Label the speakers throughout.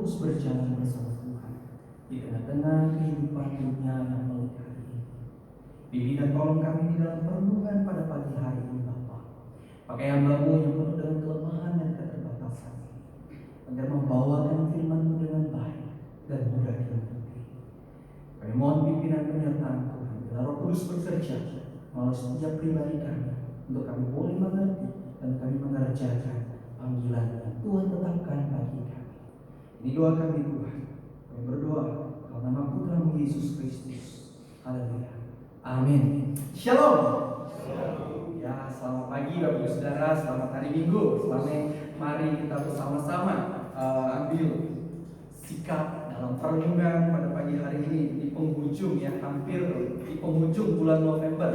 Speaker 1: terus berjalan bersama Tuhan di tengah-tengah kehidupan dunia yang melihat ini. Bimbing dan tolong kami di dalam perlindungan pada pagi hari ini, Bapa. Pakai hamba-Mu yang penuh dengan kelemahan dan keterbatasan, agar membawakan firman-Mu dengan baik dan mudah dimengerti. Kami mohon pimpinan penyertaan Tuhan, bila Roh Kudus bekerja melalui setiap pribadi kami, untuk kami boleh mengerti dan kami mengerjakan panggilan yang Tuhan tetapkan bagi kami. Ini doa kami Tuhan. Kami berdoa dalam nama Putra-Mu Yesus Kristus. Haleluya. Amin. Shalom. Ya, selamat pagi Bapak Ibu Saudara, selamat hari Minggu. Mari kita bersama-sama ambil sikap dalam perenungan pada pagi hari ini di penghujung ya, hampir di penghujung bulan November.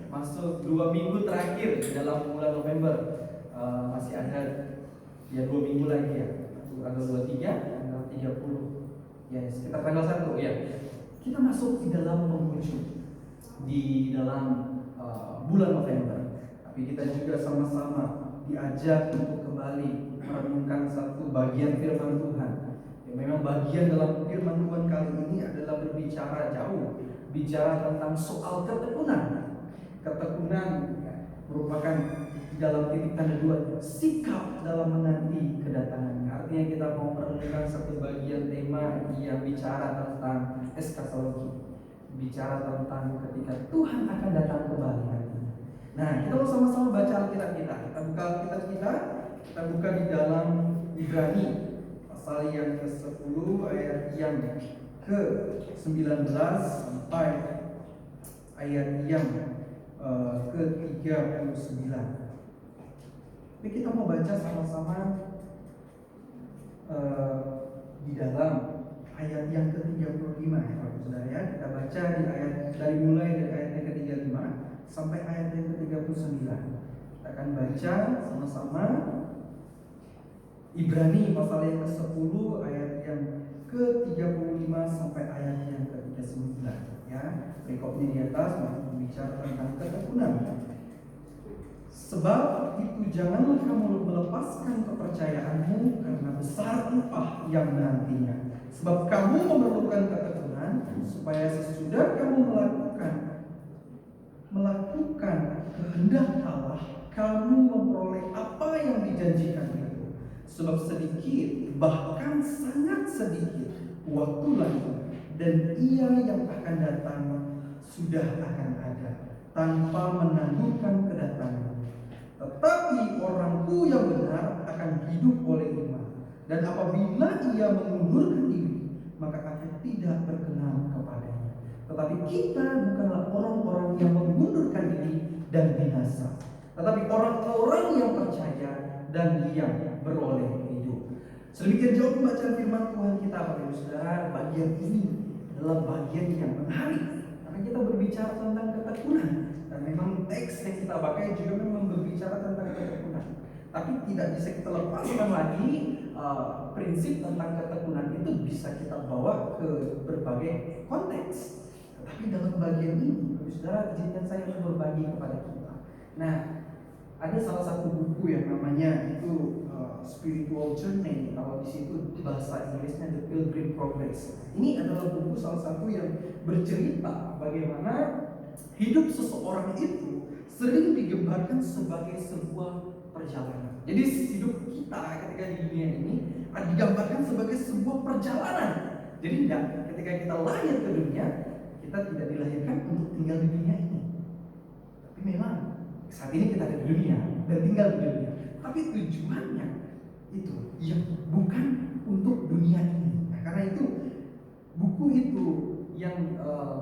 Speaker 1: Masuk 2 minggu terakhir dalam bulan November. Masih ada ya 2 minggu lagi ya. Tanggal 23, tanggal 30. Ya, sekitar tanggal 1 ya. Kita masuk di dalam penghujung di dalam bulan November. Tapi kita juga sama-sama diajak untuk kembali merenungkan satu bagian firman Tuhan. Ya, memang bagian dalam firman Tuhan kali ini adalah berbicara jauh, bicara tentang soal ketekunan. Ketekunan ya, merupakan dalam titik tanda 2 sikap dalam menanti kedatangan. Artinya kita mau merenungkan satu bagian tema yang bicara tentang eskatologi, bicara tentang ketika Tuhan akan datang kembali nanti. Nah, kita mau sama-sama baca Alkitab kita. Kita buka Alkitab kita buka di dalam Ibrani pasal yang ke-10 ayat yang ke-19 sampai ayat yang ke-39. Tapi kita mau baca sama-sama di dalam ayat yang ke-35 ya Bapak Saudara ya. Kita baca dari mulai dari ayat yang ke-35 sampai ayat yang ke-39. Kita akan baca sama-sama Ibrani pasal yang ke-10 ayat yang ke-35 sampai ayat yang ke-39 ya. Perikopnya di atas berbicara tentang ketekunan. Sebab itu janganlah kamu melepaskan kepercayaanmu karena besar upah yang menantinya. Sebab kamu memerlukan ketekunan supaya sesudah kamu melakukan kehendak Allah, kamu memperoleh apa yang dijanjikan itu. Sebab sedikit, bahkan sangat sedikit waktu lagi, dan Ia yang akan datang sudah akan ada, tanpa menanggungkan kedatangan. Tetapi orangku yang benar akan hidup oleh iman, dan apabila ia mengundurkan diri, maka akan tidak berkenan kepadanya. Tetapi kita bukanlah orang-orang yang mengundurkan diri dan binasa, tetapi orang-orang yang percaya dan yang beroleh hidup. Sedemikian jauh pembacaan firman Tuhan kita, Bapak Ibu Saudara. Bagian ini adalah bagian yang menarik karena kita berbicara tentang ketekunan. Dan memang teks yang kita pakai juga memang berbicara tentang ketekunan. Tapi tidak bisa kita lepaskan lagi prinsip tentang ketekunan itu bisa kita bawa ke berbagai konteks. Tetapi dalam bagian ini, saudara, izinkan saya untuk berbagi kepada kita. Nah, ada salah satu buku yang namanya itu Spiritual Journey. Kalau di situ bahasa Inggrisnya The Pilgrim Progress. Ini adalah buku salah satu yang bercerita bagaimana hidup seseorang itu sering digambarkan sebagai sebuah perjalanan. Jadi hidup kita ketika di dunia ini digambarkan sebagai sebuah perjalanan. Jadi ketika kita lahir ke dunia, kita tidak dilahirkan untuk tinggal di dunia ini. Tapi memang saat ini kita ada di dunia dan tinggal di dunia. Tapi tujuannya itu yang bukan untuk dunia ini. Nah, karena itu buku itu yang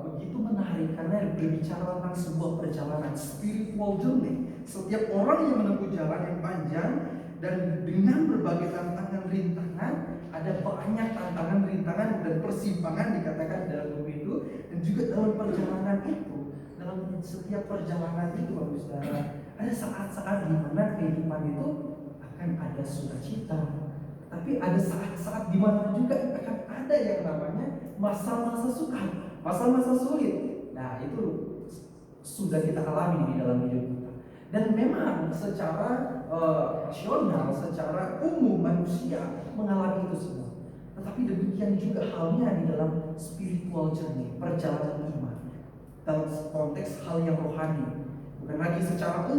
Speaker 1: begitu menarik karena berbicara tentang sebuah perjalanan spiritual journey. Setiap orang yang menempuh jalan yang panjang dan dengan berbagai tantangan rintangan, ada banyak tantangan rintangan dan persimpangan dikatakan dalam buku itu, dan juga dalam perjalanan itu, dalam setiap perjalanan itu, Bapak Saudara, ada saat-saat di mana kehidupan itu akan ada sukacita, tapi ada saat-saat di mana juga akan ada yang namanya masa-masa sukar, masa-masa sulit. Nah, itu sudah kita alami di dalam hidup kita. Dan memang secara rasional, secara umum manusia mengalami itu semua. Tetapi Tetapi demikian juga halnya di dalam spiritual journey, perjalanan iman. Dalam konteks hal yang rohani, bukan lagi secara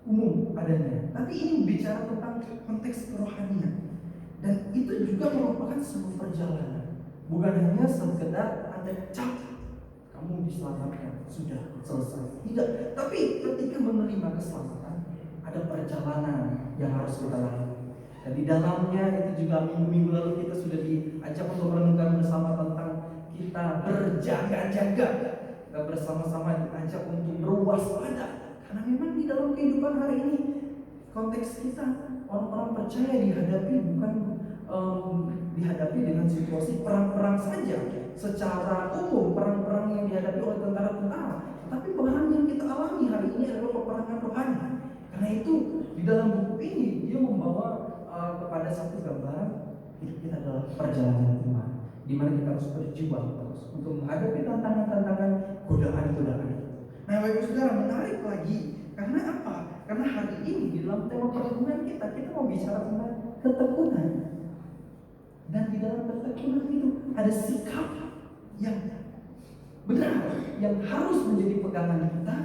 Speaker 1: umum adanya, tapi ini bicara tentang konteks kerohanian. Dan itu juga merupakan sebuah perjalanan, bukan hanya sekedar ada cap kamu diselamatkan sudah selesai, tidak. Tapi ketika menerima keselamatan, ada perjalanan yang harus kita lalui. Dan di dalamnya itu juga minggu-minggu lalu kita sudah diajak untuk merenungkan bersama tentang kita berjaga-jaga. Kita bersama-sama diajak untuk berwaspada, karena memang di dalam kehidupan hari ini konteks kita orang-orang percaya dihadapi dengan situasi perang-perang saja. Secara umum perang-perang yang dihadapi oleh tentara-tentara, tapi perang yang kita alami hari ini adalah peperangan rohani. Karena itu di dalam buku ini dia membawa kepada satu gambaran hidup kita adalah perjalanan iman, di mana kita harus berjuang terus untuk menghadapi tantangan-tantangan, godaan-godaan. Nah, Bapak Saudara, menarik lagi karena apa? Karena hari ini di dalam tema pertemuan kita mau bicara tentang ketekunan. Dan di dalam ketekunan itu ada sikap yang benar yang harus menjadi pegangan kita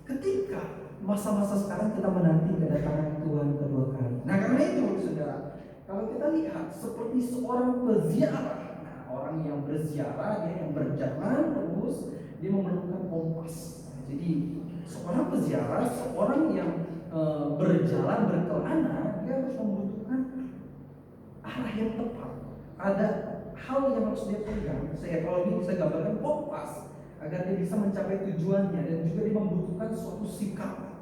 Speaker 1: ketika masa-masa sekarang kita menanti kedatangan Tuhan kedua kali. Nah, karena itu saudara, kalau kita lihat seperti seorang peziarah, orang yang berziarah, dia yang berjalan terus, dia memerlukan kompas. Jadi seorang peziarah, seorang yang berjalan berkelana, dia harus membutuhkan arah yang tepat. Ada hal yang harus dia pegang. Kalau ini saya gambarkan kompas agar dia bisa mencapai tujuannya, dan juga dia membutuhkan suatu sikap,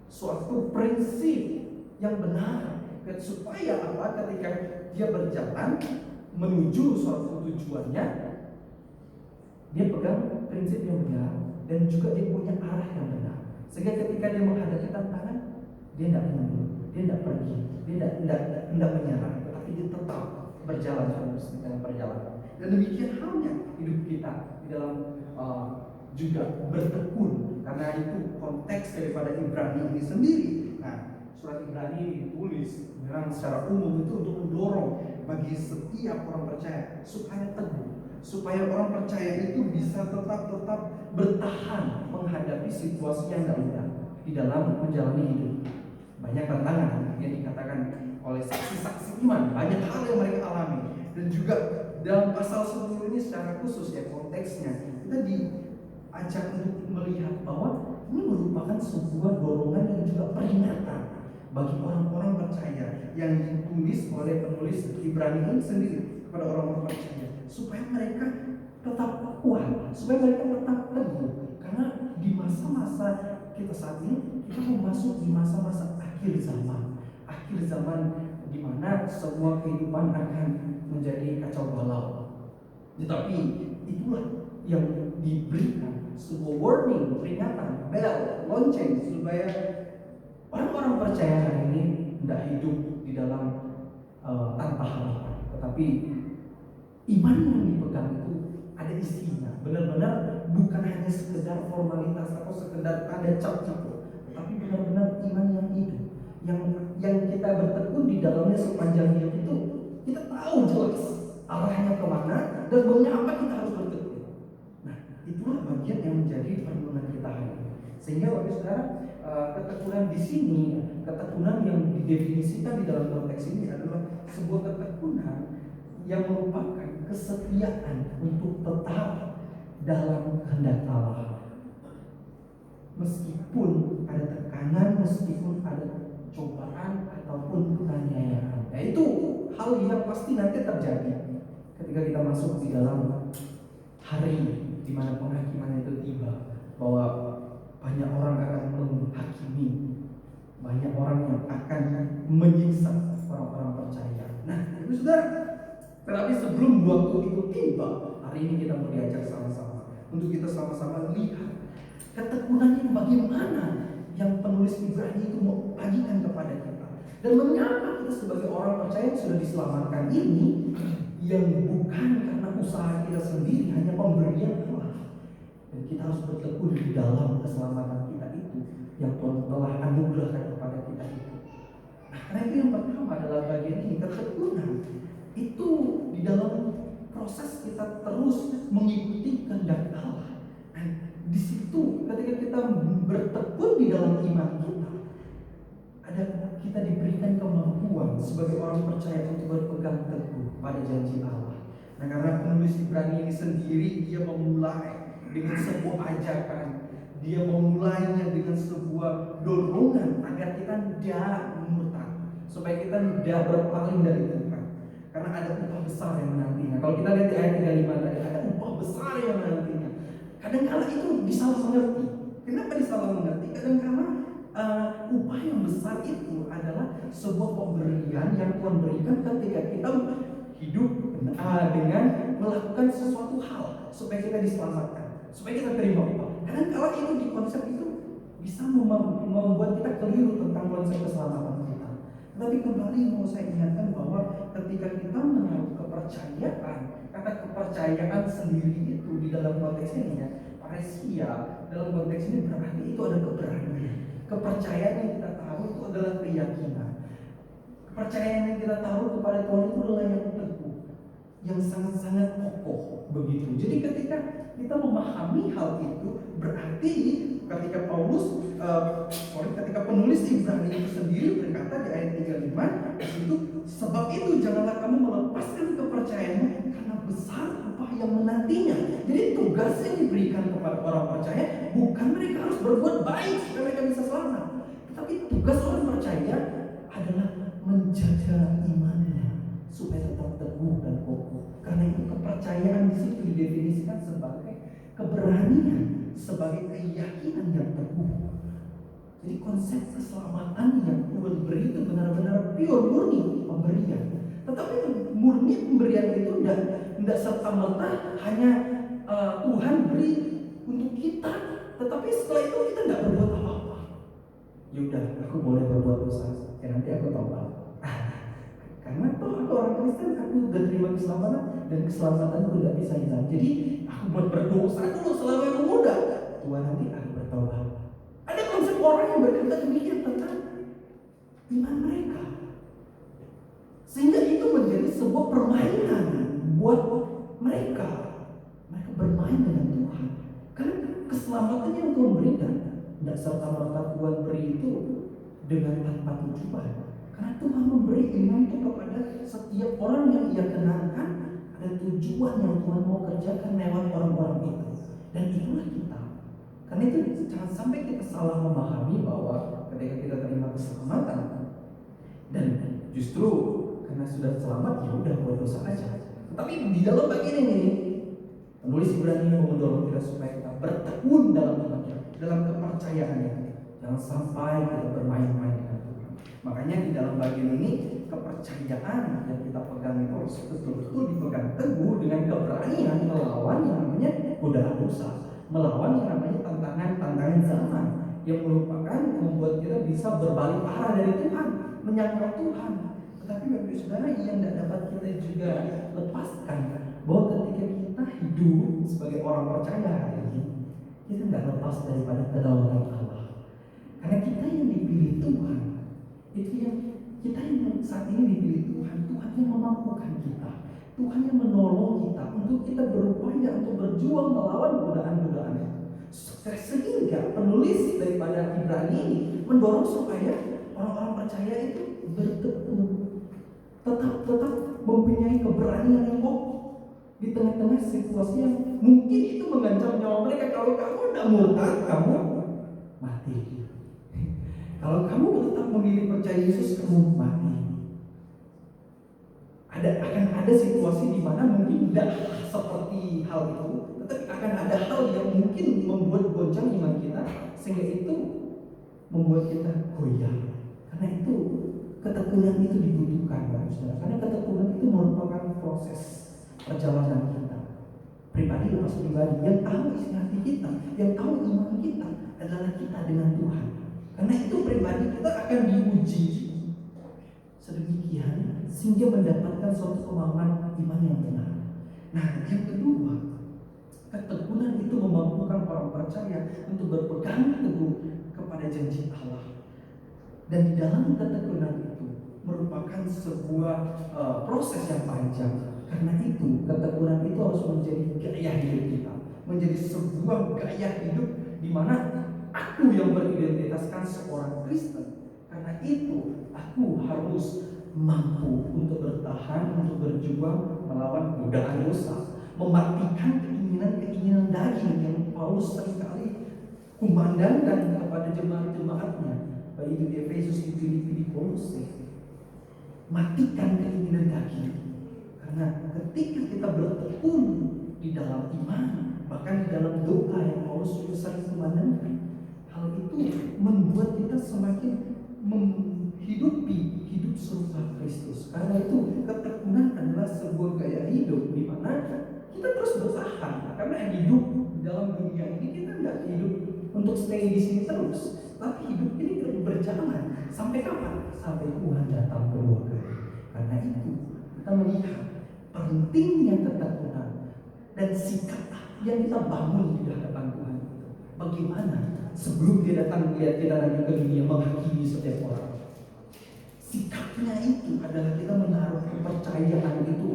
Speaker 1: suatu prinsip yang benar, dan supaya apa? Ketika dia berjalan menuju suatu tujuannya, dia pegang prinsip yang benar dan juga dia punya arah yang benar. Sehingga ketika dia menghadapi tantangan, dia tidak mundur, dia tidak pergi, dia tidak menyerah, tetapi dia tetap berjalan terus di dalam perjalanan. Dan demikian halnya hidup kita di dalam juga bertekun, karena itu konteks daripada Ibrani ini sendiri. Nah, surat Ibrani ditulis memang secara umum itu untuk mendorong bagi setiap orang percaya supaya teguh, supaya orang percaya itu bisa tetap bertahan menghadapi situasi yang tidak mudah di dalam menjalani hidup. Banyak tantangan yang dikatakan oleh saksi-saksi iman, banyak hal yang mereka alami, dan juga dalam pasal 10 ini secara khusus ya konteksnya kita diajak untuk melihat bahwa ini merupakan sebuah dorongan dan juga peringatan bagi orang-orang percaya yang ditulis oleh penulis Ibrani ini sendiri kepada orang-orang percaya supaya mereka tetap kuat, supaya mereka tetap teguh, karena di masa-masa kita saat ini kita mau masuk di masa-masa akhir zaman di mana semua kehidupan akan menjadi kacau balau. Tetapi itulah yang diberikan sebuah warning, peringatan, bel, lonceng supaya orang-orang percaya hari ini tidak hidup di dalam tanpa harapan, tetapi iman yang dipegang itu ada isinya, benar-benar bukan hanya sekedar formalitas atau sekedar ada cap-cap, tapi benar-benar iman yang hidup, yang kita bertekun di dalamnya sepanjang hidup itu kita tahu jelas arahnya kemana dan mengapa kita harus bertekun. Nah, itulah bagian yang menjadi perlindungan kita hari ini. Sehingga Bapak Saudara, ketekunan di sini, ketekunan yang didefinisikan di dalam konteks ini adalah sebuah ketekunan yang merupakan kesetiaan untuk tetap dalam kehendak Allah. Meskipun ada tekanan, meskipun ada cobaan ataupun penganiayaan. Nah, itu hal yang pasti nanti terjadi ketika kita masuk di dalam hari di mana penghakiman itu tiba, bahwa banyak orang akan menghakimi, banyak orang yang akan menyiksa orang-orang percaya. Nah, Ibu Saudara, tetapi sebelum waktu itu tiba, hari ini kita mau diajak sama-sama untuk kita sama-sama lihat ketekunan yang bagaimana yang penulis Ibrani itu mau bagikan kepada kita, dan mengapa kita sebagai orang percaya yang sudah diselamatkan ini, yang bukan karena usaha kita sendiri, hanya pemberian Allah, dan kita harus bertekun di dalam keselamatan kita itu yang Tuhan telah anugerahkan kepada kita itu. Nah, karena itu yang pertama adalah bagian ini, ketekunan situ ketika kita bertekun di dalam iman kita, kita diberikan kemampuan sebagai orang percaya untuk berpegang teguh pada janji Allah. Nah, karena penulis Ibrani ini sendiri, dia memulai dengan sebuah ajakan, dia memulainya dengan sebuah dorongan agar kita tidak murtad, supaya kita tidak berpaling dari Tuhan. Karena ada upah besar yang menantinya. Kalau kita lihat di ayat 35 tadi, ada upah besar yang menantinya. Kadang-kala itu disalah mengerti. Kenapa disalah mengerti? Kadang-kala upah yang besar itu adalah sebuah pemberian yang Tuhan berikan ketika kita hidup dengan melakukan sesuatu hal supaya kita diselamatkan, supaya kita terima upah. Kadang-kala itu di konsep itu bisa membuat kita keliru tentang konsep keselamatan kita. Tapi kembali mau saya ingatkan bahwa ketika kita menaruh kepercayaan, kata kepercayaan sendiri itu di dalam konteks ini ya, paresia dalam konteks ini berarti itu ada keberanian. Kepercayaan yang kita taruh itu adalah keyakinan. Kepercayaan yang kita taruh kepada Tuhan itu adalah yang teguh, yang sangat-sangat kokoh begitu. Jadi ketika kita memahami hal itu, berarti ketika ketika penulis Ibrani itu sendiri berkata di ayat 35 itu, sebab itu janganlah kamu melepaskan kepercayaanmu karena besar upah yang menantinya. Jadi tugas yang diberikan kepada orang percaya bukan mereka harus berbuat baik supaya mereka bisa selamat, tetapi tugas orang percaya adalah menjaga imannya supaya tetap teguh dan kokoh. Karena itu kepercayaan di situ didefinisikan sebagai keberanian, sebagai keyakinan yang teguh. Jadi konsep keselamatan yang Tuhan beri itu benar-benar pure, murni pemberian. Tetapi murni pemberian itu tidak serta-merta hanya Tuhan beri untuk kita, tetapi setelah itu kita tidak berbuat apa-apa. Ya udah, aku boleh berbuat dosa, ya nanti aku taubat. Karena toh aku orang Kristen, aku udah terima keselamatan dan keselamatanku tidak bisa hilang. Jadi aku buat berdosa dulu selama yang muda. Tuhan nanti aku bertobat. Ada konsep orang yang berkata demikian tentang iman mereka, sehingga itu menjadi sebuah permainan buat mereka. Mereka bermain dengan Tuhan. Karena keselamatan yang Tuhan berikan tidak serta-merta Tuhan beri itu dengan tanpa tujuan. Karena Tuhan memberi iman itu kepada setiap orang yang Ia kenalkan, ada tujuan yang Tuhan mau kerjakan lewat orang-orang itu. Dan itulah kita. Karena itu jangan sampai kita salah memahami bahwa ketika kita terima keselamatan dan justru karena sudah selamat ya udah buat dosa aja. Tetapi di dalam bagian ini penulis Ibrani mendorong kita supaya kita bertekun dalam imannya, dalam kepercayaannya. Jangan sampai kita bermain-main dengan Tuhan. Makanya di dalam bagian ini kepercayaan yang kita pegang itu harus betul-betul dipegang teguh dengan keberanian melawan yang namanya godaan dosa, melawan yang namanya tantangan zaman yang merupakan membuat kita bisa berbalik arah dari Tuhan, menyangkal Tuhan. Tetapi Bapak Ibu Saudara, yang tidak dapat kita juga lepaskan bahwa ketika kita hidup sebagai orang percaya hari ini, kita tidak lepas daripada kedaulatan Allah. Karena kita yang dipilih Tuhan, itu yang kita yang saat ini dipilih Tuhan, Tuhan yang memampukan kita, Tuhan yang menolong kita untuk kita berupaya untuk berjuang melawan godaan-godaan itu. Sehingga penulis daripada Ibrani ini mendorong supaya orang-orang percaya itu bertekun, tetap mempunyai keberanian yang kokoh di tengah-tengah situasi yang mungkin itu mengancam nyawa mereka. Kalau kamu tidak murtad, kamu mati. Kalau kamu tetap memilih percaya Yesus, kamu mati. Akan ada situasi di mana mungkin tidak seperti hal itu, tetapi akan ada hal yang mungkin membuat goncang iman kita, sehingga itu membuat kita goyah. Karena itu ketekunan itu dibutuhkan, Bapak Saudara. Karena ketekunan itu merupakan proses perjalanan kita pribadi lepas pribadi. Yang tahu isi hati kita, yang tahu iman kita adalah kita dengan Tuhan. Karena itu pribadi kita akan diuji sedemikian sehingga mendapatkan suatu kemampuan iman yang benar. Nah, yang kedua, ketekunan itu memampukan orang percaya untuk berpegang teguh kepada janji Allah. Dan di dalam ketekunan itu merupakan sebuah proses yang panjang. Karena itu ketekunan itu harus menjadi gaya hidup kita, menjadi sebuah gaya hidup di mana aku yang beridentitaskan seorang Kristen. Karena itu aku harus mampu untuk bertahan, untuk berjuang melawan godaan dosa, mematikan keinginan-keinginan daging yang Paulus seringkali kumandangkan kepada jemaat-jemaatnya, baik itu di Efesus, di Filipi, di Kolose. Matikan keinginan daging. Karena ketika kita bertekun di dalam iman, bahkan di dalam doa yang Paulus juga sering kumandangkan, hal itu membuat kita semakin menghidupi hidup serupa Kristus. Karena itu ketekunan adalah sebuah gaya hidup di mana kita terus bertahan. Karena hidup di dalam dunia ini kita nggak hidup untuk stay di sini terus, tapi hidup ini terus berjalan sampai kapan? Sampai Tuhan datang kedua kali. Karena itu kita melihat pentingnya ketekunan dan sikap yang kita bangun di hadapan Tuhan. Bagaimana sebelum dia datang melihat kita lagi ke dunia menghakimi setiap orang, sikapnya itu adalah kita menaruh kepercayaan itu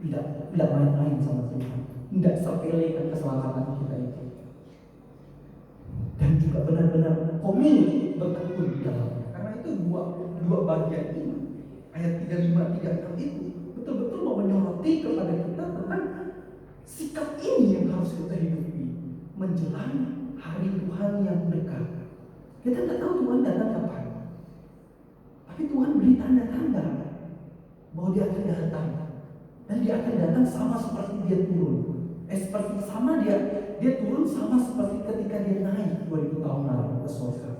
Speaker 1: tidak main-main sama Tuhan, tidak sepelekan keselamatan kita itu, dan juga benar-benar komit bertekun di dalamnya. Karena itu dua bagian ini, ayat 35, 36 itu betul-betul mau menyoroti kepada kita tentang sikap ini yang harus kita hidupi menjelang hari Tuhan yang dekat. Kita tidak tahu Tuhan datang kapan, tapi Tuhan beri tanda-tanda bahwa dia akan datang, dan dia akan datang sama seperti dia turun. Dia turun sama seperti ketika dia naik 2000 tahun lalu ke surga.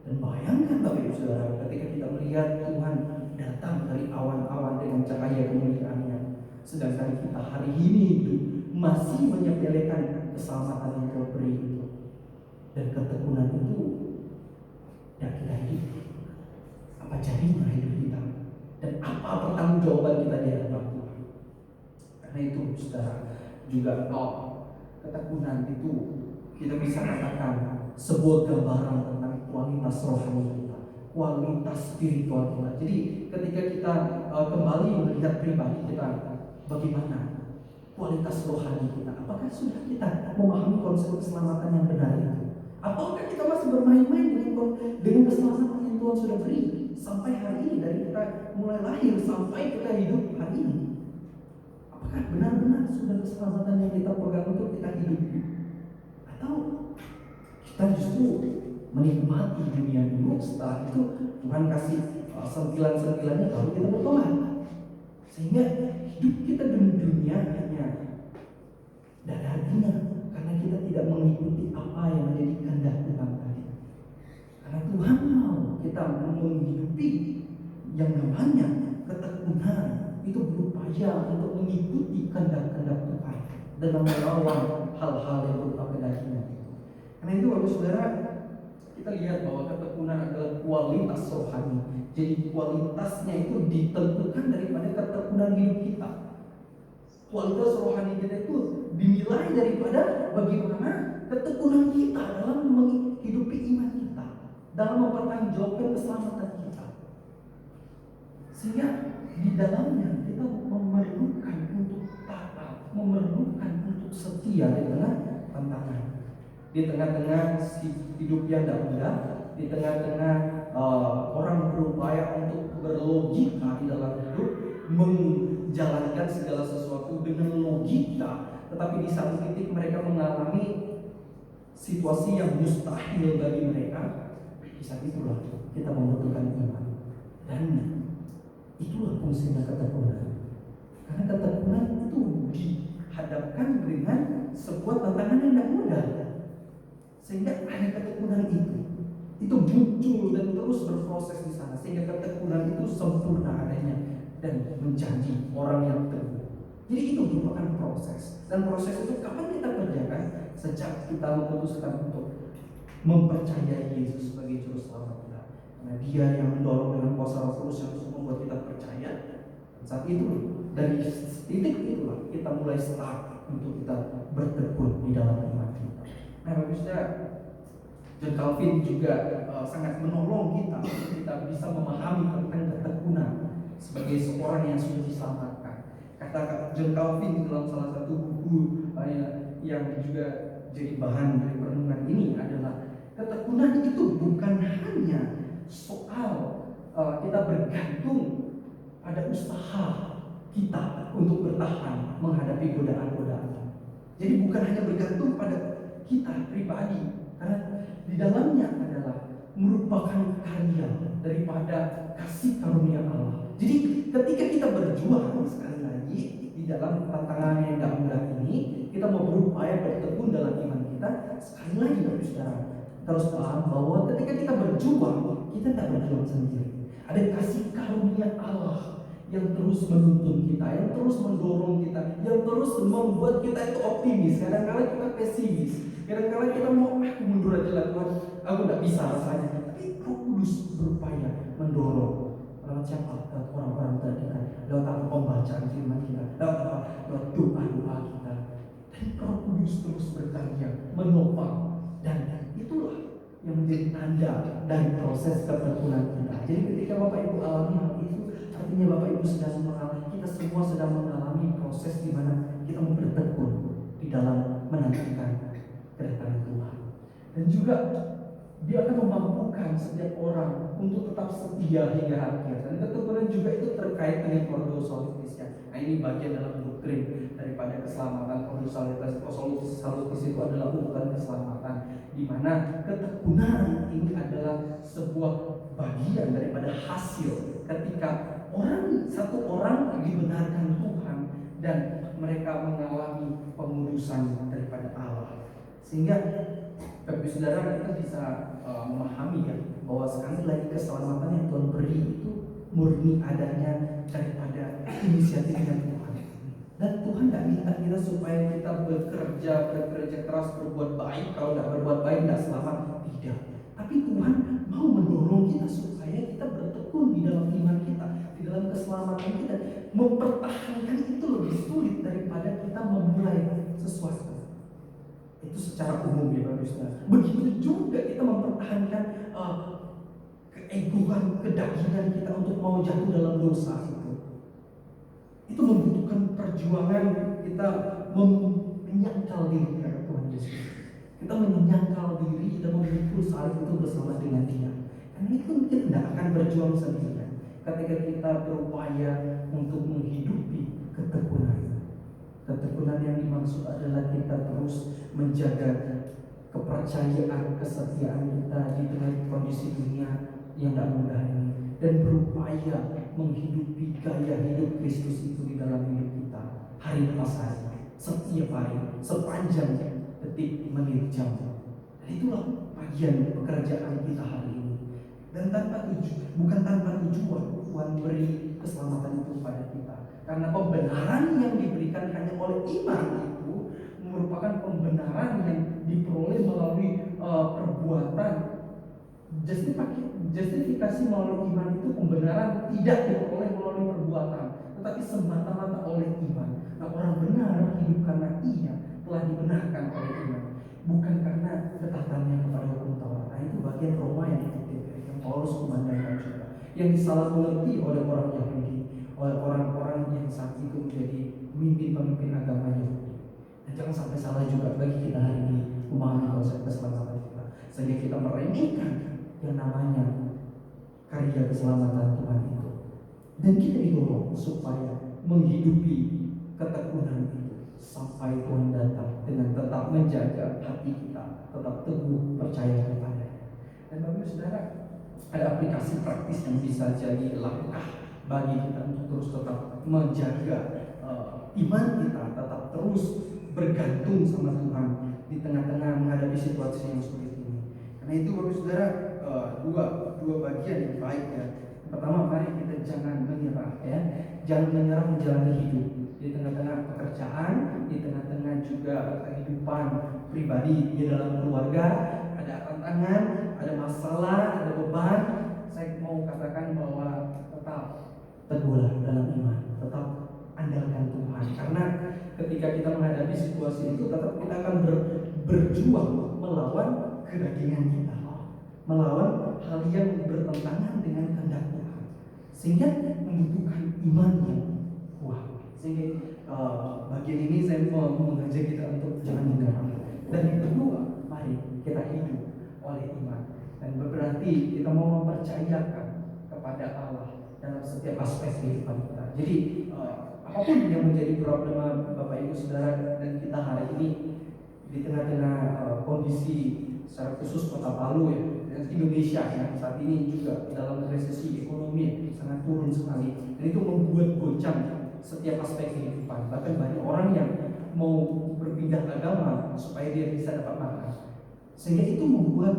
Speaker 1: Dan bayangkan Bapak Ibu Saudara, ketika kita melihat Tuhan datang dari awan-awan dengan cahaya kemuliaannya, sedangkan kita hari ini itu masih menyepelekan keselamatan yang Kau beri itu. Dan ketekunan itu yang kita hidup. Apa jadinya hidup kita? Dan apa pertanggungjawaban kita di hadapan Tuhan? Karena itu Saudara, juga ketekunan itu kita bisa katakan sebuah gambaran tentang kualitas rohani kita, kualitas spiritual kita. Jadi ketika kita kembali melihat pribadi kita, bagaimana kualitas rohani kita? Apakah sudah kita memahami konsep keselamatan yang benar itu? Apakah kita masih bermain-main dengan keselamatan yang Tuhan sudah beri sampai hari ini, dari kita mulai lahir sampai kita hidup hari ini? Apakah benar-benar sudah keselamatan yang kita pegang untuk kita hidupi? Atau kita justru menikmati dunia dulu, setelah itu Tuhan kasih sentilan-sentilannya lalu kita bertobat, sehingga hidup kita di dunia hanya dadar-dadar karena kita tidak mengikuti apa yang menjadi kehendak Tuhan tadi. Karena Tuhan mau kita menghidupi yang namanya ketekunan, itu berupaya untuk mengikuti kehendak-kehendak Tuhan dalam melawan hal-hal yang berupa kedagingan. Karena itu Bapak Saudara, kita lihat bahwa ketekunan adalah kualitas rohani. Jadi kualitasnya itu ditentukan daripada ketekunan hidup kita. Kualitas rohani kita itu dinilai daripada bagaimana ketekunan kita dalam menghidupi iman kita, dalam mempertanggungjawabkan keselamatan kita. Sehingga di dalamnya kita memerlukan untuk taat, memerlukan untuk setia di tengah tantangan, di tengah-tengah hidup yang tidak mudah, di tengah-tengah orang berupaya untuk berlogika di dalam hidup, menjalankan segala sesuatu dengan logika, tetapi di satu titik mereka mengalami situasi yang mustahil bagi mereka. Di saat itulah kita membutuhkan iman, dan itulah fungsinya ketekunan. Karena ketekunan itu dihadapkan dengan sebuah tantangan yang tidak mudah, sehingga ada ketekunan itu muncul dan terus berproses di sana, sehingga ketekunan itu sempurna adanya dan menjadi orang yang teguh. Jadi itu merupakan proses, dan proses itu kapan kita kerjakan? Sejak kita memutuskan untuk mempercayai Yesus sebagai juru selamat kita. Karena Dia yang mendorong dengan kuasa Roh Kudus yang membuat kita percaya. Dan saat itu, dari titik itulah kita mulai start untuk kita bertekun di dalam iman kita. Nah, bagusnya John Calvin juga sangat menolong kita untuk kita bisa memahami tentang ketekunan sebagai seorang yang sudah diselamatkan. Kata John Calvin di dalam salah satu buku yang juga jadi bahan dari perenungan ini adalah ketekunan itu bukan hanya soal kita bergantung pada usaha kita untuk bertahan menghadapi godaan-godaan. Jadi bukan hanya bergantung pada kita pribadi, karena di dalamnya adalah merupakan karya daripada kasih karunia Allah. Jadi ketika kita berjuang, sekali lagi di dalam tantangan yang tidak mudah ini, kita mau berupaya bertekun dalam iman kita. Sekali lagi Bapak Saudara, terus paham bahwa ketika kita berjuang, kita tidak berjuang sendiri. Ada kasih karunia Allah yang terus menuntun kita, yang terus mendorong kita, yang terus membuat kita itu optimis. Kadang-kadang kita pesimis, kadang-kadang kita mau aku mundur aja lah Tuhan, aku tidak bisa rasanya. Tapi Roh Kudus berupaya mendorong lewat siapa? Lewat orang-orang terdekat, lewat apa pembacaan firman kita, lewat apa? Lewat doa-doa kita. Dan Roh Kudus terus berkarya, menopang, dan itulah yang menjadi tanda dari proses ketekunan kita. Jadi ketika Bapak Ibu alami hal itu, artinya Bapak Ibu sedang mengalami, kita semua sedang mengalami proses di mana kita mau bertekun di dalam menantikan kedatangan Tuhan. Dan juga Dia akan memampukan setiap orang untuk tetap setia hingga akhir. Dan ketekunan juga itu terkait dengan Paulus-Solitisnya. Nah, ini bagian dalam doktrin daripada keselamatan. Paulus-Solitis itu adalah urutan keselamatan, di mana ketekunan ini adalah sebuah bagian daripada hasil ketika satu orang dibenarkan Tuhan dan mereka mengalami pengudusan daripada Allah. Sehingga Bapak Saudara, kita bisa memahami ya bahwa sekali lagi keselamatan yang Tuhan beri itu murni adanya daripada inisiatifnya Tuhan. Dan Tuhan tidak minta kita supaya kita bekerja keras berbuat baik. Kalau tidak berbuat baik tidak selamat, tidak. Tapi Tuhan mau mendorong kita supaya kita bertekun di dalam iman kita, di dalam keselamatan kita. Mempertahankan itu lebih sulit daripada kita memulai sesuatu. Itu secara umum ya Bapak Saudara. Begitu juga kita mempertahankan keegoan, kedagingan kita untuk mau jatuh dalam dosa itu. Itu membutuhkan perjuangan kita menyangkal diri kepada Tuhan Yesus. Kita menyangkal diri dan memikul salib itu bersama dengan Dia. Karena itu kita tidak akan berjuang sendirian. Ketika kita berupaya untuk menghidupi ketekunan. Ketekunan yang dimaksud adalah kita terus menjaga kepercayaan, kesetiaan kita di tengah kondisi dunia yang tidak mudah ini, dan berupaya menghidupi gaya hidup Kristus itu di dalam hidup kita hari lepas hari, setiap hari, sepanjang detik, menit, jam. Dan itulah bagian pekerjaan kita hari ini. Dan bukan tanpa tujuan Tuhan beri keselamatan itu pada kita. Karena pembenaran yang diberikan hanya oleh iman itu merupakan pembenaran yang diperoleh melalui perbuatan. Justifikasi melalui iman itu pembenaran tidak diperoleh melalui perbuatan, tetapi semata-mata oleh iman. Nah, orang benar hidup karena ia telah dibenarkan oleh iman, bukan karena ketaatannya kepada hukum Taurat. Nah, itu bagian Roma yang dikutip, yang Paulus kumandangkan juga, yang disalah mengerti oleh orang Yahudi, oleh orang-orang yang saat itu menjadi pemimpin-pemimpin agama Yahudi. Dan jangan sampai salah juga bagi kita hari ini memahami konsep keselamatan kita, sehingga kita meremehkan yang namanya karya keselamatan Tuhan itu. Dan kita didorong supaya menghidupi ketekunan itu sampai Tuhan datang, dengan tetap menjaga hati kita tetap teguh percaya kepada-Nya. Dan Bapak Saudara, ada aplikasi praktis yang bisa jadi langkah bagi kita untuk terus tetap menjaga iman kita, tetap terus bergantung sama Tuhan di tengah-tengah menghadapi situasi yang sulit ini. Karena itu Bapak Saudara, dua bagian yang baik ya. Pertama, mari kita jangan menyerah ya, jangan menyerah menjalani hidup di tengah-tengah pekerjaan, di tengah-tengah juga kehidupan pribadi di dalam keluarga. Ada tantangan, ada masalah, ada beban. Saya mau katakan bahwa tetap teguhlah dalam iman, tetap andalkan Tuhan. Karena ketika kita menghadapi situasi itu, tetap kita akan berjuang melawan kedagingan kita, melawan hal yang bertentangan dengan kehendak Tuhan, sehingga membutuhkan iman yang kuat. Sehingga bagian ini saya mau mengajak kita untuk jangan menyerah, Dan yang kedua, mari kita hidup oleh iman. Dan berarti kita mau mempercayakan kepada Allah dalam setiap aspek kehidupan kita. Jadi apapun yang menjadi problema Bapak Ibu Saudara dan kita hari ini di tengah-tengah kondisi secara khusus Kota Palu ya, dan Indonesia yang saat ini juga dalam resesi ekonomi yang sangat turun sekali, dan itu membuat goncang setiap aspek kehidupan. Bahkan banyak orang yang mau berpindah agama supaya dia bisa dapat makan, sehingga itu membuat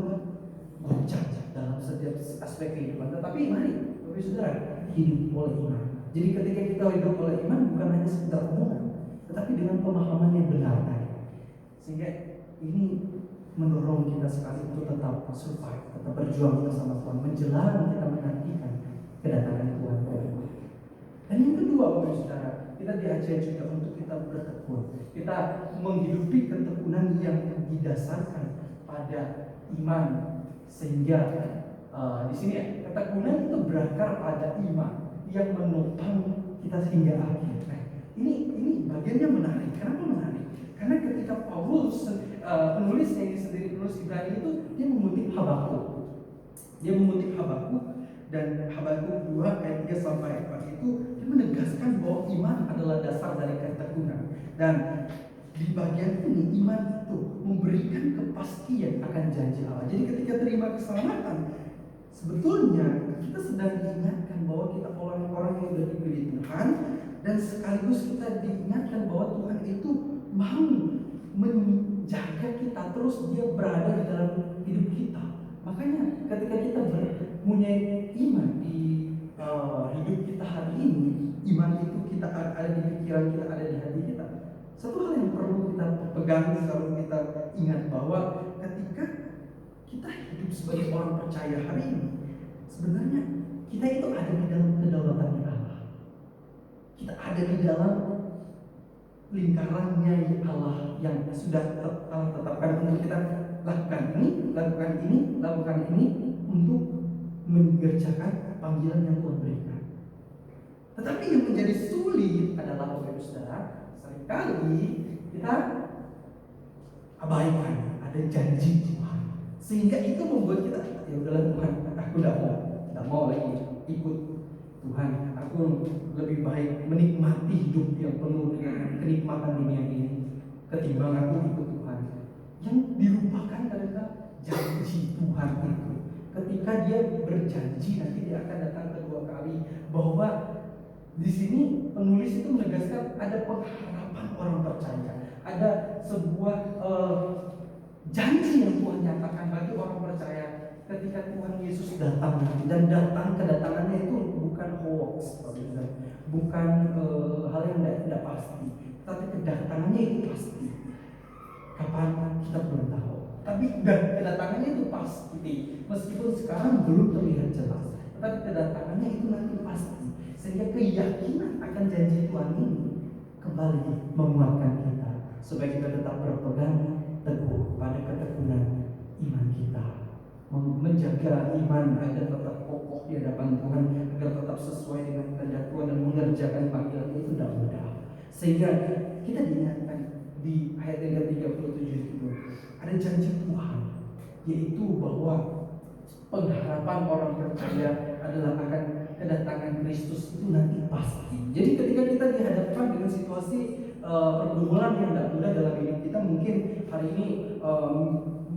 Speaker 1: goncang dalam setiap aspek kehidupan. Tetapi mari Bapak Saudara hidup oleh iman. Jadi ketika kita hidup oleh iman bukan hanya sekedar omongan, tetapi dengan pemahaman yang benar tadi. Sehingga ini mendorong kita sekali untuk tetap survive, tetap berjuang bersama Tuhan menjelang kita menantikan kedatangan Tuhan. Dan yang kedua Bapak Saudara, kita diajar juga untuk kita bertekun. Kita menghidupi ketekunan yang didasarkan pada iman. Sehingga di sini ya, ketekunan itu berakar pada iman yang menopang kita hingga akhir. Nah, ini bagiannya menarik. Kenapa menarik? Karena ketika Paulus penulis yang sendiri penulis Ibrani itu dia mengutip Habakuk. Dan Habakuk 2 ayat 3 sampai 4 itu dia menegaskan bahwa iman adalah dasar dari ketekunan. Dan di bagian ini iman itu memberikan kepastian akan janji Allah. Jadi ketika terima keselamatan, sebetulnya kita sedang diingatkan bahwa kita orang-orang yang sudah dipilih Tuhan, dan sekaligus kita diingatkan bahwa Tuhan itu mau menjaga kita terus, dia berada di dalam hidup kita. Makanya ketika kita mempunyai iman di hidup kita hari ini, iman itu kita ada di pikiran kita, ada di hati kita. Satu hal yang perlu kita pegang, selalu kita ingat bahwa ketika kita hidup sebagai orang percaya hari ini, sebenarnya kita itu ada di dalam kedaulatan Allah. Kita ada di dalam lingkarannya Allah yang sudah tetapkan untuk kita lakukan ini untuk mengerjakan panggilan yang Tuhan berikan. Tetapi yang menjadi sulit adalah Bapak Ibu Saudara, seringkali kita abaikan ada janji Tuhan, sehingga itu membuat kita ya udahlah Tuhan, aku tidak mau lagi ikut Tuhan, aku lebih baik menikmati hidup yang penuh dengan kenikmatan dunia ini ketimbang aku ikut Tuhan. Yang dilupakan adalah janji Tuhan itu. Ketika dia berjanji nanti dia akan datang kedua kali, bahwa di sini penulis itu menegaskan ada pengharapan orang percaya, ada sebuah janji yang Tuhan nyatakan bagi orang percaya ketika Tuhan Yesus datang nanti. Dan kedatangannya itu bukan hoax, bukan hal yang tidak pasti, tapi kedatangannya itu pasti. Kapan kita belum tahu, tapi kedatangannya itu pasti. Meskipun sekarang belum terlihat jelas, tetapi kedatangannya itu nanti pasti. Sehingga keyakinan akan janji Tuhan ini kembali menguatkan kita supaya kita tetap berpegang teguh pada ketekunan iman kita, menjaga iman agar tetap kokoh di hadapan Tuhan, agar tetap sesuai dengan kehendak Tuhan dan mengerjakan panggilan itu tidak mudah. Sehingga kita diingatkan di ayat yang ke-37 itu ada janji Tuhan, yaitu bahwa pengharapan orang percaya adalah akan kedatangan Kristus itu nanti pasti. Jadi ketika kita dihadapkan dengan situasi pergumulan yang tidak mudah dalam hidup kita, mungkin hari ini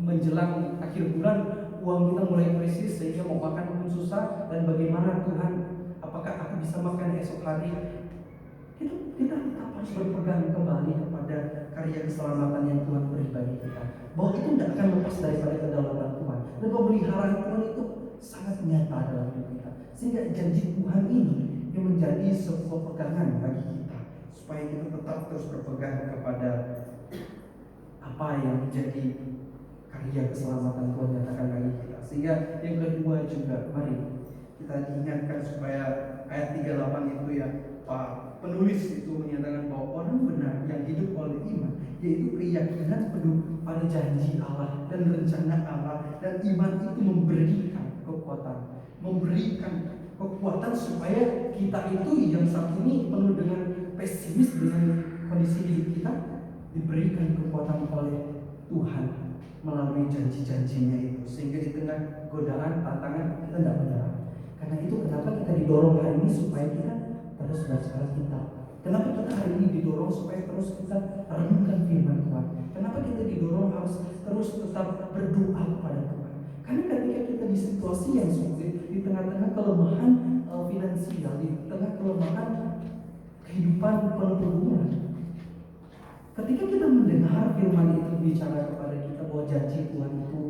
Speaker 1: menjelang akhir bulan uang kita mulai krisis sehingga mau makan pun susah, dan bagaimana Tuhan, apakah aku bisa makan esok hari? Kita tetap harus berpegang kembali kepada karya keselamatan yang Tuhan beri bagi kita, bahwa itu tidak akan lepas daripada kedaulatan Tuhan, dan pemeliharaan Tuhan itu sangat nyata dalam hidup kita. Sehingga janji Tuhan ini yang menjadi sebuah pegangan bagi kita, supaya kita tetap terus berpegang kepada apa yang menjadi karya keselamatan Tuhan nyatakan bagi kita. Sehingga yang kedua juga, mari kita diingatkan supaya ayat 38 itu ya, Pak penulis itu menyatakan bahwa orang benar yang hidup oleh iman, yaitu keyakinan penuh pada janji Allah dan rencana Allah, dan iman itu memberikan kekuatan supaya kita itu yang saat ini penuh dengan pesimis dengan kondisi hidup kita, diberikan kekuatan oleh Tuhan melalui janji-janjinya itu, sehingga di tengah godaan, tantangan kita tidak menyerah. Karena itu kenapa kita didorong hari ini supaya kita terus baca Alkitab. Kenapa kita hari ini didorong supaya terus kita renungkan firman Tuhan. Kenapa kita didorong harus terus tetap berdoa kepada Tuhan. Karena ketika kita di situasi yang sulit, di tengah-tengah kelemahan finansial, di tengah kelemahan kehidupan penuh pergumulan, ketika kita mendengar firman itu bicara kepada kita bahwa janji Tuhan itu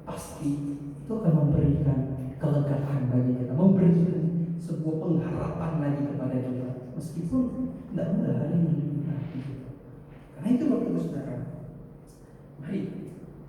Speaker 1: pasti, itu akan memberikan kelegaan bagi kita, memberikan sebuah pengharapan lagi kepada kita, meskipun tidak mudah hari ini. Karena itu Bapak Ibu Saudara, mari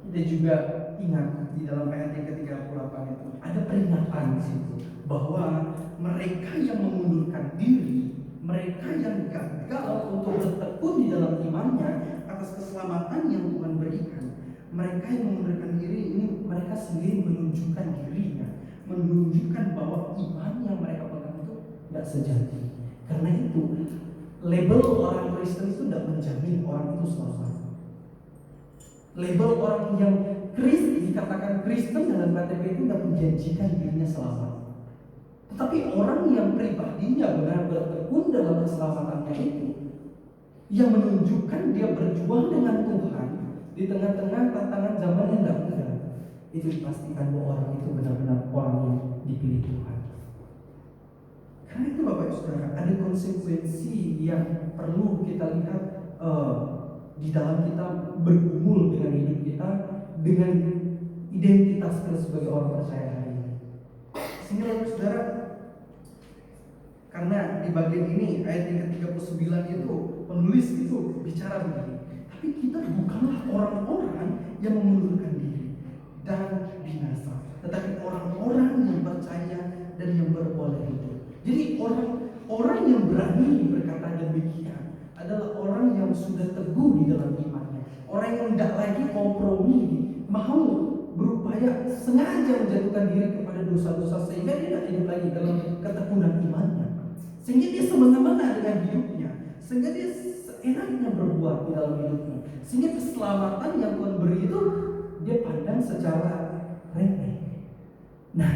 Speaker 1: kita juga ingat di dalam ayat yang ke-38 itu ada peringatan di situ bahwa mereka yang mengundurkan diri, mereka yang gagal untuk bertekun di dalam imannya atas keselamatan yang Tuhan berikan, mereka yang mengundurkan diri ini mereka sendiri menunjukkan dirinya, menunjukkan bahwa iman yang mereka pegang itu tidak sejati. Karena itu label orang Kristen itu tidak menjamin orang itu selamat. Label orang yang dikatakan Kristen dalam KTP itu tidak menjanjikan dirinya selamat. Tetapi orang yang pribadinya benar bertekun dalam keselamatannya itu, yang menunjukkan dia berjuang dengan Tuhan di tengah-tengah tantangan zaman yang tidak mudah, itu dipastikan bahwa orang itu benar-benar orang yang dipilih Tuhan. Karena itu Bapak Ibu Saudara, ada konsekuensi yang perlu kita lihat di dalam kita bergumul dengan hidup kita, dengan identitas kita sebagai orang percaya hari ini. Sehingga Bapak Saudara, karena di bagian ini ayat yang ke-39 itu penulis itu bicara begini, tapi kita bukanlah orang-orang yang mengundurkan diri dan binasa, tetapi orang-orang yang percaya dan yang beroleh hidup. Jadi orang yang berani berkata demikian adalah orang yang sudah teguh di dalam imannya, orang yang tidak lagi kompromi, mau berupaya sengaja menjatuhkan diri kepada dosa-dosa sehingga dia tidak hidup lagi dalam ketekunan imannya, sehingga dia semena-mena dengan hidupnya, sehingga dia seenaknya berbuat di dalam hidupnya, sehingga keselamatan yang Tuhan beri itu dia pandang secara remeh. Nah,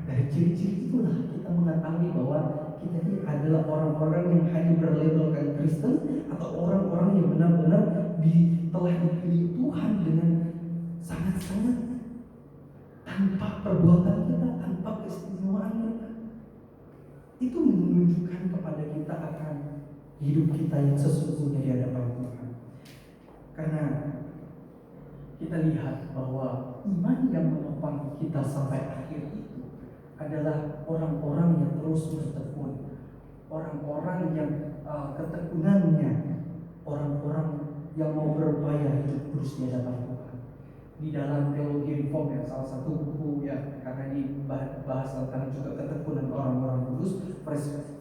Speaker 1: dari ciri-ciri itulah kita mengetahui bahwa kita ini adalah orang-orang yang hanya berlabelkan Kristen atau orang-orang yang benar-benar telah dipilih Tuhan dengan sangat-sangat tanpa perbuatan kita, tanpa keistimewaan kita. Itu menunjukkan kepada kita akan hidup kita yang sesungguhnya di hadapan Tuhan. Karena kita lihat bahwa iman yang menopang kita sampai akhir itu adalah orang-orang yang terus bertekun, orang-orang yang ketekunannya, orang-orang yang mau berupaya hidup terus di hadapan Tuhan. Di dalam teologi reform yang salah satu buku ya, karena dibahas tentang juga ketekunan orang-orang kudus,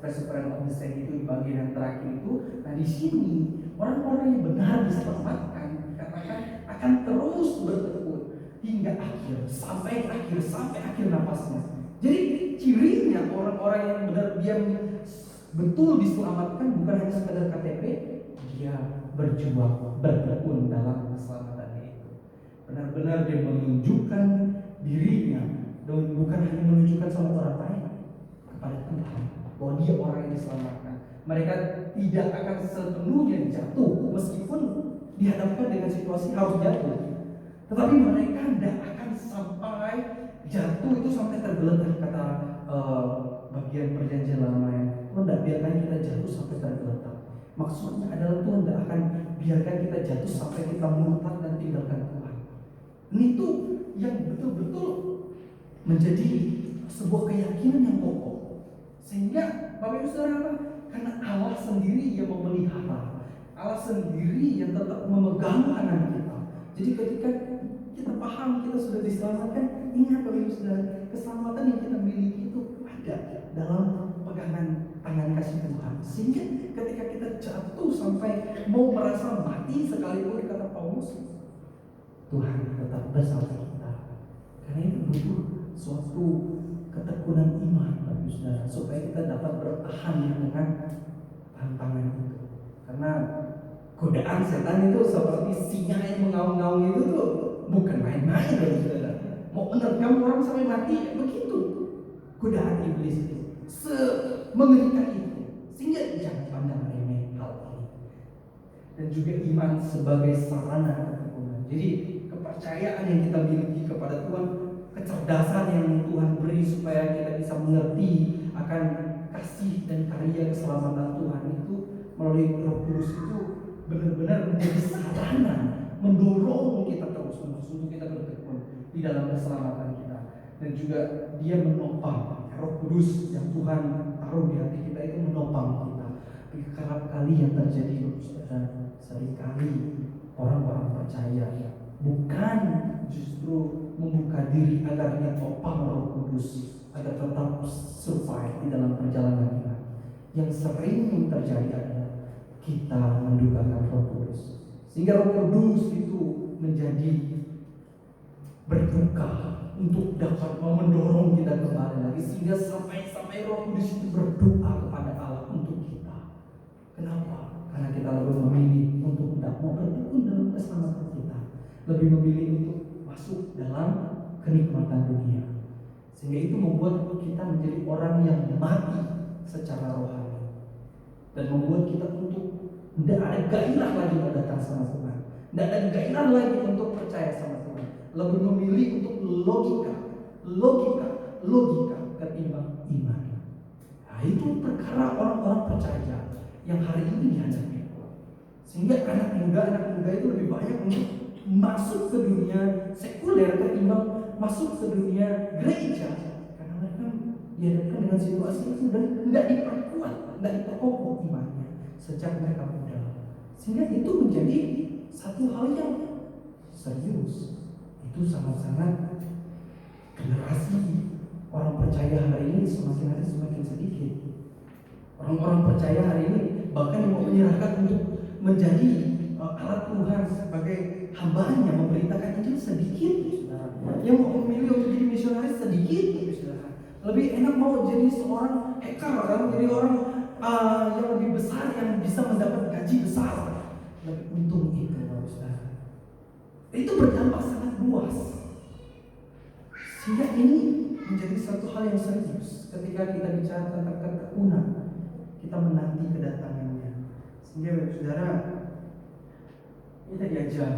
Speaker 1: Perseverance of the Saints itu di bagian yang terakhir itu. Nah di sini orang-orang yang benar diselamatkan dikatakan akan terus bertekun hingga akhir, sampai akhir napasnya. Jadi cirinya orang-orang yang benar dia betul diselamatkan bukan hanya sekadar KTP, dia berjuang, bertekun dalam keselamatannya itu. Benar-benar dia menunjukkan dirinya, dan bukan hanya menunjukkan sama orang lain, kepada Tuhan bahwa dia orang yang diselamatkan. Mereka tidak akan sepenuhnya jatuh meskipun dihadapkan dengan situasi harus jatuh, tetapi mereka tidak akan sampai jatuh itu sampai tergeletak, kata bagian perjanjian lama ya. Tuhan tidak biarkan kita jatuh sampai tergeletak. Maksudnya adalah Tuhan tidak akan biarkan kita jatuh sampai kita murtad dan tinggalkan Tuhan. Itu yang betul-betul menjadi sebuah keyakinan yang kokoh. Sehingga Bapak Ibu Saudara apa? Karena Allah sendiri yang memelihara, Allah sendiri yang tetap memegang tangan kita. Jadi ketika kita paham kita sudah diselamatkan, ingat Bapak Ibu Saudara, keselamatan yang kita miliki itu ada dalam pegangan tangan kasih Tuhan. Sehingga ketika kita jatuh sampai mau merasa mati sekalipun, kata Paulus, Tuhan tetap bersama kita. Karena itu butuh suatu ketekunan iman Bapak Ibu Saudara, supaya kita dapat bertahan dengan tantangan itu. Karena godaan godaan setan itu seperti singa yang mengaum-ngaum itu tuh bukan main-main loh saudara. Mau menerkam orang sampai mati, begitu godaan iblis itu mengerikan itu. Sehingga jangan pandang remeh hal ini. Dan juga iman sebagai sarana ketekunan. Jadi kepercayaan yang kita miliki kepada Tuhan, kecerdasan yang Tuhan beri supaya kita bisa mengerti akan kasih dan karya keselamatan Tuhan itu melalui Roh Kudus itu benar-benar menjadi sarana mendorong kita terus untuk kita bertekun di dalam keselamatan kita. Dan juga dia menopang, Roh Kudus yang Tuhan taruh di hati kita itu menopang kita. Kerap kali yang terjadi saudara, seringkali orang-orang percaya bukan justru membuka diri agar dia topang Roh Kudus agar tetap survive di dalam perjalanan kita. Yang sering terjadi adalah kita mendukakan Roh Kudus, sehingga Roh Kudus itu menjadi berduka untuk dapat mendorong kita kembali lagi, sehingga sampai Roh Kudus itu berdoa kepada Allah untuk kita. Kenapa? Karena kita lebih memilih untuk tidak mau bertekun dalam keselamatan kita, lebih memilih untuk masuk dalam kenikmatan dunia, sehingga itu membuat kita menjadi orang yang mati secara rohani dan membuat kita untuk tidak ada gairah lagi datang sama Tuhan, tidak ada gairah lagi untuk percaya sama Tuhan, lebih memilih untuk logika ketimbang iman. Nah, itu perkara orang-orang percaya yang hari ini dihadapi. Sehingga anak muda itu lebih banyak untuk masuk ke dunia sekuler ketimbang masuk ke dunia gereja, karena mereka dihadapkan dengan situasi itu dan tidak diperkuat, tidak diperkokoh imannya sejak mereka muda. Sehingga itu menjadi satu hal yang serius. Itu sangat-sangat generasi orang percaya hari ini semakin hari semakin sedikit. Orang-orang percaya hari ini bahkan mau menyerahkan untuk menjadi alat Tuhan sebagai hambanya memberitakan Injil sedikit, saudara. Yang mau memilih untuk jadi misionaris sedikit, saudara. Lebih enak mau jadi seorang hacker atau jadi orang yang lebih besar yang bisa mendapat gaji besar. Lebih untung itu, saudara. Itu berdampak sangat luas. Sehingga ini menjadi satu hal yang serius ketika kita bicara tentang ketekunan. Kita menanti kedatangannya. Sehingga saudara, kita diajar,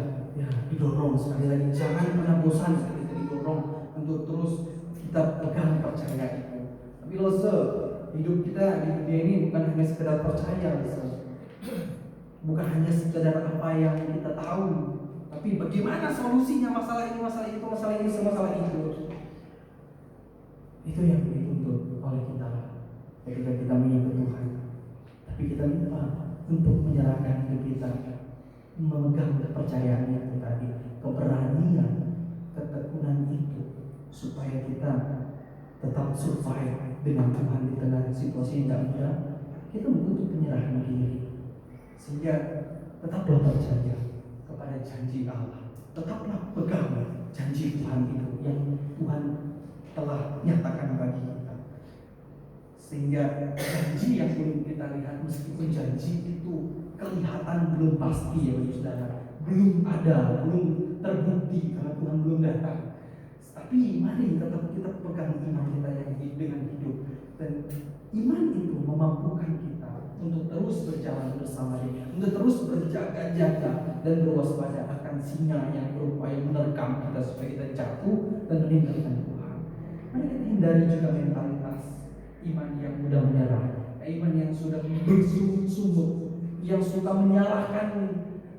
Speaker 1: didorong sekali lagi, jangan pernah bosan kita didorong untuk terus kita pegang percaya itu. Tapi hidup kita di dunia ini bukan hanya sekedar percaya, bukan hanya sekedar apa yang kita tahu, tapi bagaimana solusinya masalah ini, masalah itu, masalah itu. Itu yang dituntut oleh kita ketika kita menyembah Tuhan. Tapi kita minta untuk menyerahkan hidup kita, memegang kepercayaan yang tadi, keberanian, ketekunan itu, supaya kita tetap survive dengan Tuhan di tengah situasi yang tidak mudah. Kita butuh penyerahan diri, sehingga tetaplah percaya kepada janji Allah, tetaplah pegang janji Tuhan itu yang Tuhan telah nyatakan bagi kita. Sehingga janji yang belum kita lihat, meskipun janji itu kelihatan belum pasti ya saudara, belum ada, belum terbukti karena Tuhan belum datang. Tapi mari tetap kita pegang iman kita yang dengan hidup, dan iman itu memampukan kita untuk terus berjalan bersama Dia, untuk terus berjaga-jaga dan berwaspada akan singa yang berupaya menerkam kita supaya kita jatuh dan meninggalkan Tuhan. Mari kita hindari juga mentalitas iman yang mudah menyerah, iman yang sudah bersungut-sungut, yang suka menyalahkan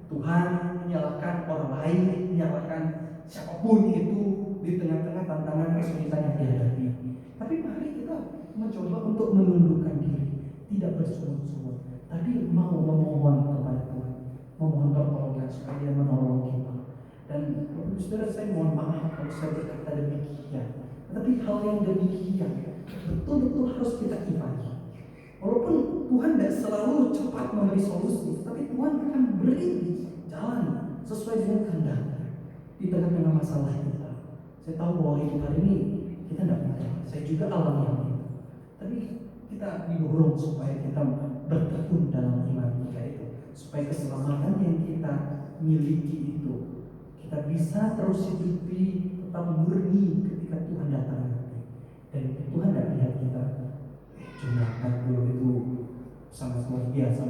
Speaker 1: Tuhan, menyalahkan orang lain, menyalahkan siapapun itu di tengah-tengah tantangan kesulitan yang dihadapi. Tapi mari kita mencoba untuk menundukkan diri, tidak bersungut-sungut, tapi mau memohon kepada Tuhan, memohon pertolongan supaya Dia menolong kita. Dan saudara, saya mohon maaf kalau saya berkata demikian, tetapi hal yang demikian betul-betul harus kita imani. Walaupun Tuhan tidak selalu cepat memberi solusi, tapi Tuhan akan beri jalan sesuai dengan kehendaknya di tengah-tengah masalah kita. Saya tahu bahwa hidup hari ini kita tidak mudah. Saya juga alami hal itu. Tapi kita didorong supaya kita bertekun dalam iman kita itu.
Speaker 2: supaya keselamatan yang kita miliki itu kita bisa terus hidupi tetap murni ketika Tuhan datang nanti. Dan Tuhan tidak lihat kita jumlah 40 itu sangat luar biasa